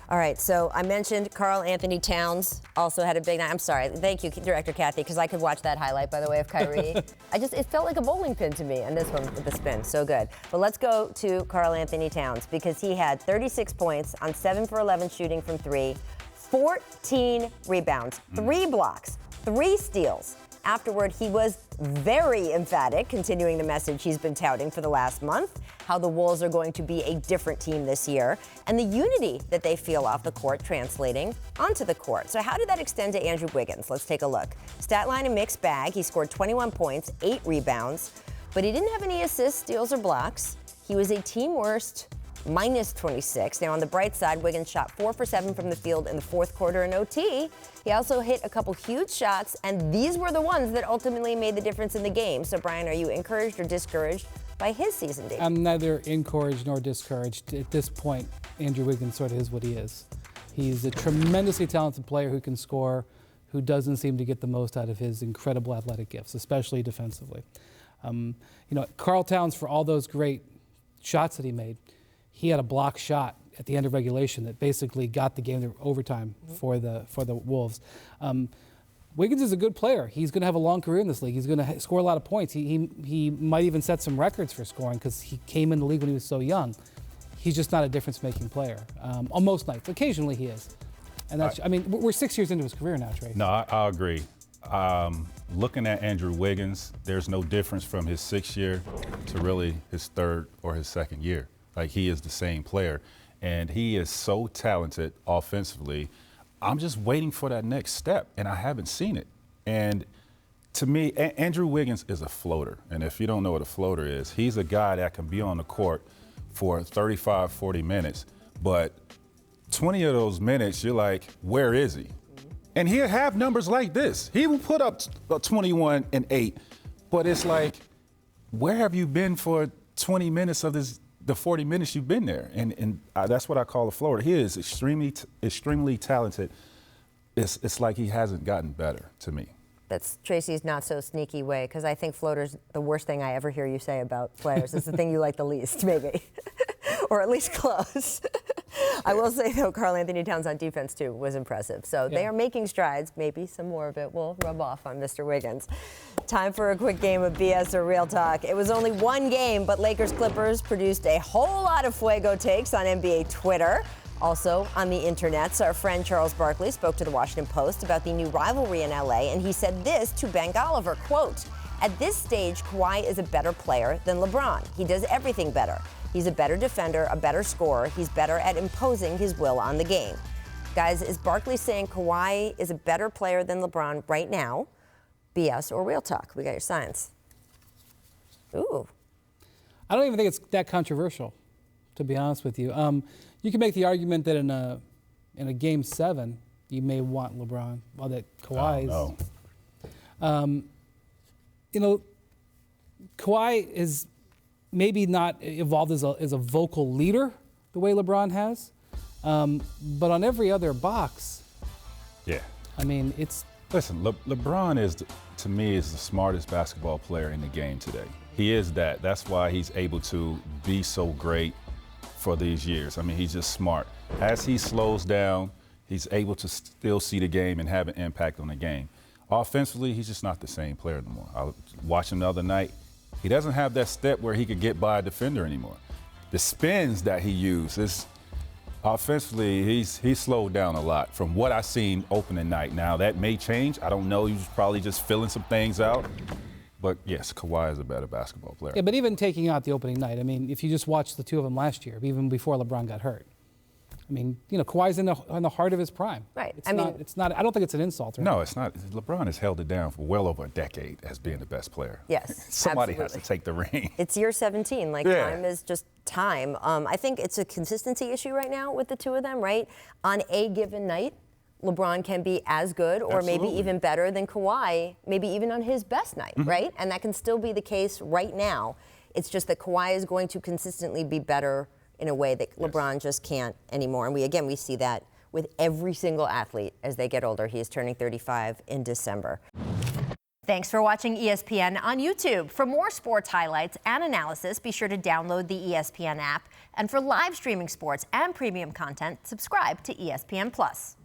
All right, so I mentioned Karl-Anthony Towns also had a big night. I'm sorry. Thank you, Director Kathy, because I could watch that highlight, by the way, of Kyrie. It felt like a bowling pin to me, and this one with the spin. So good. But let's go to Karl-Anthony Towns, because he had 36 points on 7 for 11 shooting from 3, 14 rebounds, 3 blocks, 3 steals. Afterward, he was very emphatic, continuing the message he's been touting for the last month, how the Wolves are going to be a different team this year, and the unity that they feel off the court translating onto the court. So how did that extend to Andrew Wiggins? Let's take a look. Stat line, a mixed bag. He scored 21 points, 8 rebounds, but he didn't have any assists, steals, or blocks. He was a team worst minus 26. Now, on the bright side, Wiggins shot 4 for 7 from the field in the fourth quarter in OT. He also hit a couple huge shots, and these were the ones that ultimately made the difference in the game. So, Brian, are you encouraged or discouraged by his season debut? I'm neither encouraged nor discouraged. At this point, Andrew Wiggins sort of is what he is. He's a tremendously talented player who can score, who doesn't seem to get the most out of his incredible athletic gifts, especially defensively. Karl Towns, for all those great shots that he made, he had a block shot at the end of regulation that basically got the game to overtime for the Wolves. Wiggins is a good player. He's going to have a long career in this league. He's going to score a lot of points. He might even set some records for scoring because he came in the league when he was so young. He's just not a difference-making player on most nights. Occasionally he is. And that's, we're 6 years into his career now, Trey. No, I agree. Looking at Andrew Wiggins, there's no difference from his 6th year to really his 3rd or his 2nd year. Like, he is the same player, and he is so talented offensively. I'm just waiting for that next step, and I haven't seen it. And to me, Andrew Wiggins is a floater, and if you don't know what a floater is, he's a guy that can be on the court for 35, 40 minutes, but 20 of those minutes, you're like, where is he? And he'll have numbers like this. He will put up 21 and 8, but it's like, where have you been for 20 minutes of the 40 minutes you've been there? And that's what I call a floater. He is extremely talented. It's like he hasn't gotten better to me. That's Tracy's not so sneaky way, because I think floaters, the worst thing I ever hear you say about players. It's the thing you like the least, maybe, or at least close. I will say, though, Karl-Anthony Towns on defense, too, was impressive. So they are making strides. Maybe some more of it will rub off on Mr. Wiggins. Time for a quick game of BS or Real Talk. It was only one game, but Lakers-Clippers produced a whole lot of fuego takes on NBA Twitter. Also on the internets, our friend Charles Barkley spoke to the Washington Post about the new rivalry in LA, and he said this to Ben Golliver, quote, "At this stage, Kawhi is a better player than LeBron. He does everything better. He's a better defender, a better scorer. He's better at imposing his will on the game." Guys, is Barkley saying Kawhi is a better player than LeBron right now? BS or Real Talk? We got your science. Ooh. I don't even think it's that controversial, to be honest with you. You can make the argument that in a Game 7, you may want LeBron, while that Kawhi's. Kawhi is maybe not evolved as a vocal leader the way LeBron has, but on every other box, yeah. It's. Listen, LeBron to me, is the smartest basketball player in the game today. He is that. That's why he's able to be so great for these years. He's just smart. As he slows down, he's able to still see the game and have an impact on the game. Offensively, he's just not the same player anymore. I watched him the other night. He doesn't have that step where he could get by a defender anymore. The spins that he uses, offensively, he's slowed down a lot from what I've seen opening night. Now, that may change. I don't know. He's probably just filling some things out. But, yes, Kawhi is a better basketball player. Yeah, but even taking out the opening night, if you just watched the two of them last year, even before LeBron got hurt, Kawhi's in the heart of his prime. Right. It's not. I don't think it's an insult. No, it's not. LeBron has held it down for well over a decade as being the best player. Yes, Somebody absolutely. has to take the ring. It's year 17. Time is just time. I think it's a consistency issue right now with the two of them, right? On a given night, LeBron can be as good or maybe even better than Kawhi, maybe even on his best night, right? And that can still be the case right now. It's just that Kawhi is going to consistently be better in a way that LeBron just can't anymore. And we see that with every single athlete as they get older. He is turning 35 in December. Thanks for watching ESPN on YouTube. For more sports highlights and analysis, be sure to download the ESPN app. And for live streaming sports and premium content, subscribe to ESPN Plus.